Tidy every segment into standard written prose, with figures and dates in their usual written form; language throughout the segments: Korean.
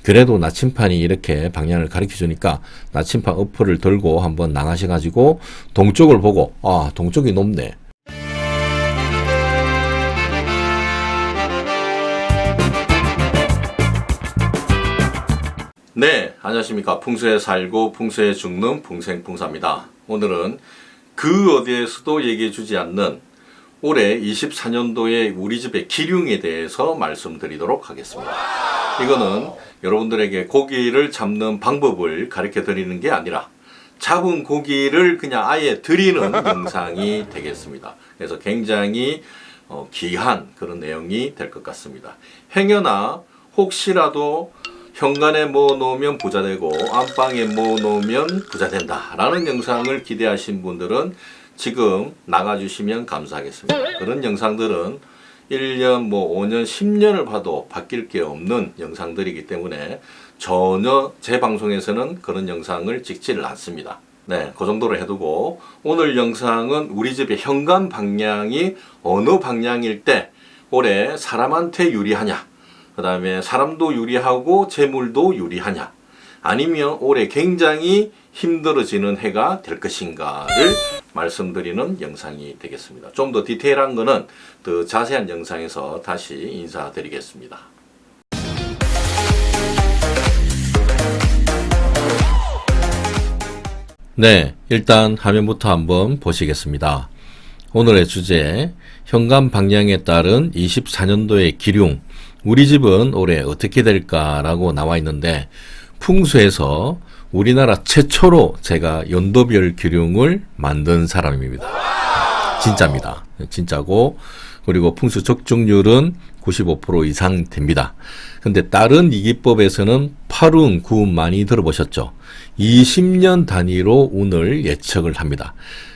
그래도 나침판이 이렇게 방향을 가리켜 주니까 나침판 어플을 들고 한번 나가셔가지고 동쪽을 보고 아, 동쪽이 높네. 네, 안녕하십니까. 풍수에 살고 풍수에 죽는 풍생풍사입니다. 오늘은 그 어디에서도 얘기해 주지 않는 올해 24년도의 우리 집의 기륭에 대해서 말씀드리도록 하겠습니다. 이거는 여러분들에게 고기를 잡는 방법을 가르쳐 드리는 게 아니라 잡은 고기를 그냥 아예 드리는 영상이 되겠습니다. 그래서 굉장히 귀한 그런 내용이 될 것 같습니다. 행여나 혹시라도 현관에 뭐 놓으면 부자 되고 안방에 뭐 놓으면 부자 된다 라는 영상을 기대하신 분들은 지금 나가주시면 감사하겠습니다. 그런 영상들은 1년, 5년, 10년을 봐도 바뀔 게 없는 영상들이기 때문에 전혀 제 방송에서는 그런 영상을 찍지를 않습니다. 네, 그 정도로 해두고 오늘 영상은 우리 집의 현관 방향이 어느 방향일 때 올해 사람한테 유리하냐, 그 다음에 사람도 유리하고 재물도 유리하냐, 아니면 올해 굉장히 힘들어지는 해가 될 것인가를 말씀드리는 영상이 되겠습니다. 좀 더 디테일한 거는 더 자세한 영상에서 다시 인사드리겠습니다. 네, 일단 화면부터 한번 보시겠습니다. 오늘의 주제, 현관 방향에 따른 24년도의 기륭, 우리 집은 올해 어떻게 될까라고 나와 있는데, 풍수에서 우리나라 최초로 제가 연도별 기륭을 만든 사람입니다. 진짜입니다. 진짜고, 그리고 풍수 적중률은 95% 이상 됩니다. 근데 다른 이기법에서는 8운, 9운 많이 들어보셨죠? 20년 단위로 운을 예측을 합니다.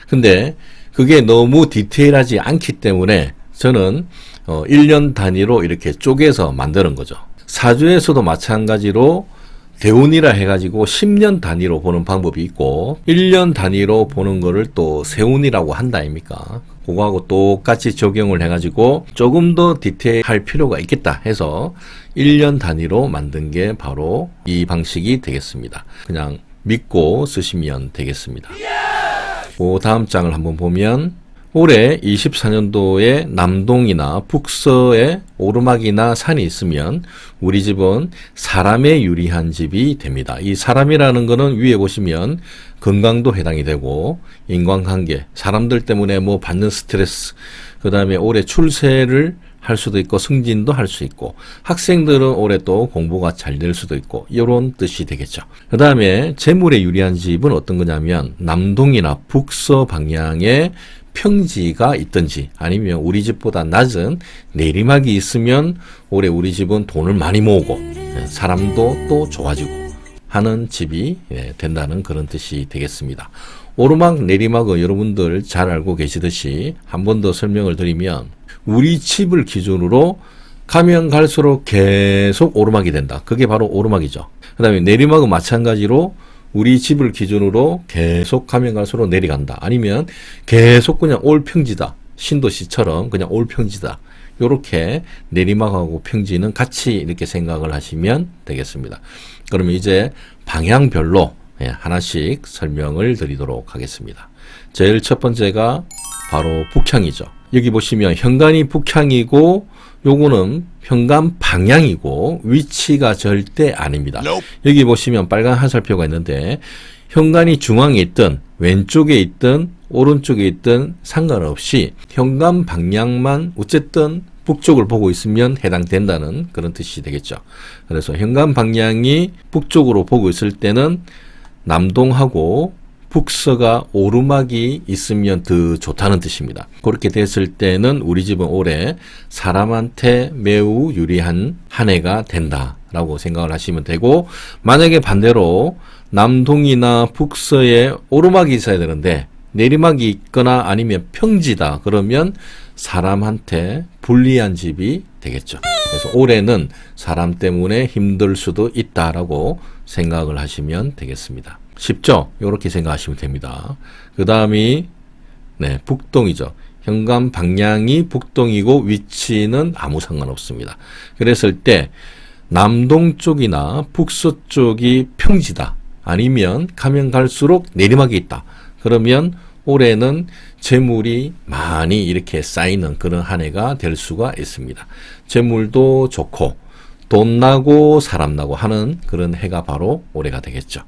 근데 그게 너무 디테일하지 않기 때문에 저는 1년 단위로 이렇게 쪼개서 만드는 거죠. 사주에서도 마찬가지로 대운이라 해가지고 10년 단위로 보는 방법이 있고 1년 단위로 보는 거를 또 세운이라고 한다 아닙니까? 그거하고 똑같이 적용을 해가지고 조금 더 디테일할 필요가 있겠다 해서 1년 단위로 만든 게 바로 이 방식이 되겠습니다. 그냥 믿고 쓰시면 되겠습니다. 그 다음 장을 한번 보면 올해 24년도에 남동이나 북서에 오르막이나 산이 있으면 우리 집은 사람에 유리한 집이 됩니다. 이 사람이라는 거는 위에 보시면 건강도 해당이 되고 인간관계, 사람들 때문에 뭐 받는 스트레스, 그 다음에 올해 출세를 할 수도 있고 승진도 할 수 있고 학생들은 올해 또 공부가 잘 될 수도 있고 이런 뜻이 되겠죠. 그 다음에 재물에 유리한 집은 어떤 거냐면 남동이나 북서 방향에 평지가 있든지 아니면 우리 집보다 낮은 내리막이 있으면 올해 우리 집은 돈을 많이 모으고 사람도 또 좋아지고 하는 집이 된다는 그런 뜻이 되겠습니다. 오르막 내리막은 여러분들 잘 알고 계시듯이 한 번 더 설명을 드리면 우리 집을 기준으로 가면 갈수록 계속 오르막이 된다. 그게 바로 오르막이죠. 그 다음에 내리막은 마찬가지로 우리 집을 기준으로 계속 가면 갈수록 내려간다. 아니면 계속 그냥 올평지다. 신도시처럼 그냥 올평지다. 이렇게 내리막하고 평지는 같이 이렇게 생각을 하시면 되겠습니다. 그러면 이제 방향별로 하나씩 설명을 드리도록 하겠습니다. 제일 첫 번째가 바로 북향이죠. 여기 보시면 현관이 북향이고 요거는 현관 방향이고 위치가 절대 아닙니다. 여기 보시면 빨간 화살표가 있는데 현관이 중앙에 있든 왼쪽에 있든 오른쪽에 있든 상관없이 현관 방향만 어쨌든 북쪽을 보고 있으면 해당된다는 그런 뜻이 되겠죠. 그래서 현관 방향이 북쪽으로 보고 있을 때는 남동하고 북서가 오르막이 있으면 더 좋다는 뜻입니다. 그렇게 됐을 때는 우리 집은 올해 사람한테 매우 유리한 한 해가 된다라고 생각을 하시면 되고, 만약에 반대로 남동이나 북서에 오르막이 있어야 되는데 내리막이 있거나 아니면 평지다 그러면 사람한테 불리한 집이 되겠죠. 그래서 올해는 사람 때문에 힘들 수도 있다라고 생각을 하시면 되겠습니다. 쉽죠? 이렇게 생각하시면 됩니다. 그 다음이 북동이죠. 현관 방향이 북동이고 위치는 아무 상관없습니다. 그랬을 때 남동쪽이나 북서쪽이 평지다. 아니면 가면 갈수록 내리막이 있다. 그러면 올해는 재물이 많이 이렇게 쌓이는 그런 한 해가 될 수가 있습니다. 재물도 좋고 돈 나고 사람 나고 하는 그런 해가 바로 올해가 되겠죠.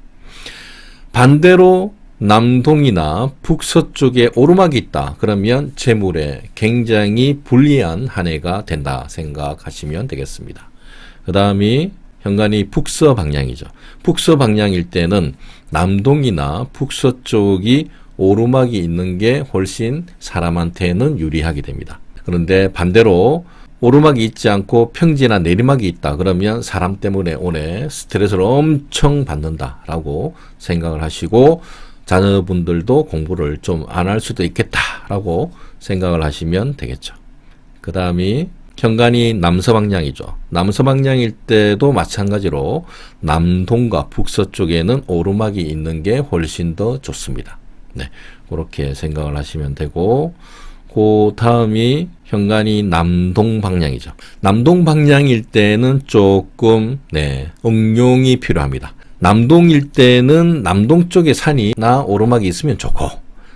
반대로 남동이나 북서쪽에 오르막이 있다. 그러면 재물에 굉장히 불리한 한 해가 된다 생각하시면 되겠습니다. 그 다음이 현관이 북서 방향이죠. 북서 방향일 때는 남동이나 북서쪽이 오르막이 있는 게 훨씬 사람한테는 유리하게 됩니다. 그런데 반대로 오르막이 있지 않고 평지나 내리막이 있다. 그러면 사람 때문에 올해 스트레스를 엄청 받는다라고 생각을 하시고 자녀분들도 공부를 좀 안 할 수도 있겠다라고 생각을 하시면 되겠죠. 그 다음이 현관이 남서방향이죠. 남서방향일 때도 마찬가지로 남동과 북서쪽에는 오르막이 있는 게 훨씬 더 좋습니다. 네, 그렇게 생각을 하시면 되고, 그 다음이 현관이 남동 방향이죠. 남동 방향일 때는 조금 응용이 필요합니다. 남동일 때는 남동 쪽에 산이나 오르막이 있으면 좋고,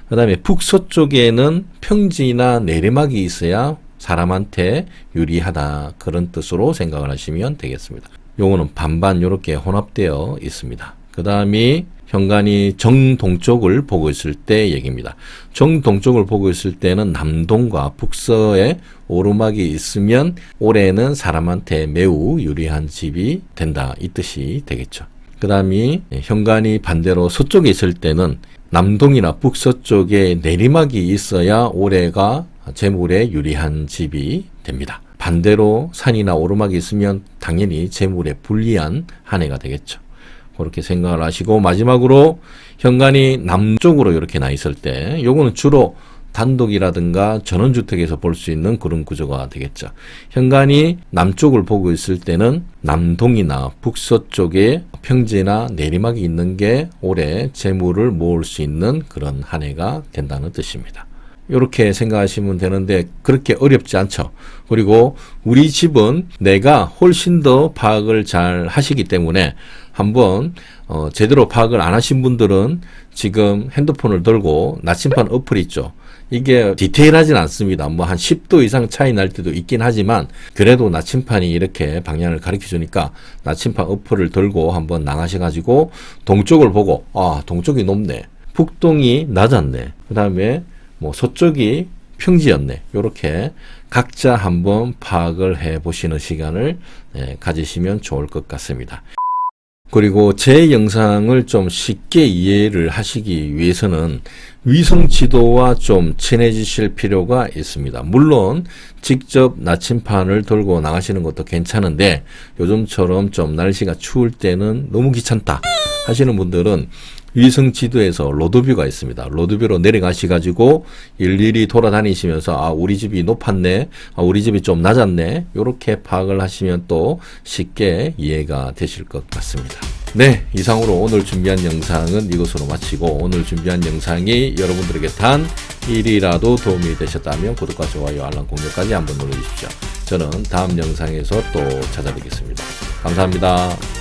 그 다음에 북서쪽에는 평지나 내리막이 있어야 사람한테 유리하다, 그런 뜻으로 생각을 하시면 되겠습니다. 요거는 반반 이렇게 혼합되어 있습니다. 그 다음이 현관이 정동쪽을 보고 있을 때 얘기입니다. 정동쪽을 보고 있을 때는 남동과 북서에 오르막이 있으면 올해는 사람한테 매우 유리한 집이 된다, 이 뜻이 되겠죠. 그 다음이 현관이 반대로 서쪽에 있을 때는 남동이나 북서쪽에 내리막이 있어야 올해가 재물에 유리한 집이 됩니다. 반대로 산이나 오르막이 있으면 당연히 재물에 불리한 한 해가 되겠죠. 그렇게 생각을 하시고, 마지막으로 현관이 남쪽으로 이렇게 나 있을 때 요거는 주로 단독이라든가 전원주택에서 볼 수 있는 그런 구조가 되겠죠. 현관이 남쪽을 보고 있을 때는 남동이나 북서쪽에 평지나 내리막이 있는 게 올해 재물을 모을 수 있는 그런 한 해가 된다는 뜻입니다. 이렇게 생각하시면 되는데 그렇게 어렵지 않죠. 그리고 우리 집은 내가 훨씬 더 파악을 잘 하시기 때문에 한번 제대로 파악을 안 하신 분들은 지금 핸드폰을 들고 나침반 어플 있죠. 이게 디테일하진 않습니다. 뭐 한 10도 이상 차이 날 때도 있긴 하지만 그래도 나침판이 이렇게 방향을 가르쳐 주니까 나침판 어플을 들고 한번 나가셔가지고 동쪽을 보고, 아, 동쪽이 높네, 북동이 낮았네, 그 다음에 뭐 서쪽이 평지였네, 요렇게 각자 한번 파악을 해 보시는 시간을 가지시면 좋을 것 같습니다. 그리고 제 영상을 좀 쉽게 이해를 하시기 위해서는 위성 지도와 좀 친해지실 필요가 있습니다. 물론 직접 나침판을 들고 나가시는 것도 괜찮은데 요즘처럼 좀 날씨가 추울 때는 너무 귀찮다 하시는 분들은 위성 지도에서 로드뷰가 있습니다. 로드뷰로 내려가셔가지고 일일이 돌아다니시면서, 아, 우리 집이 높았네, 아, 우리 집이 좀 낮았네, 요렇게 파악을 하시면 또 쉽게 이해가 되실 것 같습니다. 네, 이상으로 오늘 준비한 영상은 이것으로 마치고, 오늘 준비한 영상이 여러분들에게 단 1이라도 도움이 되셨다면 구독과 좋아요, 알람 공유까지 한번 눌러주십시오. 저는 다음 영상에서 또 찾아뵙겠습니다. 감사합니다.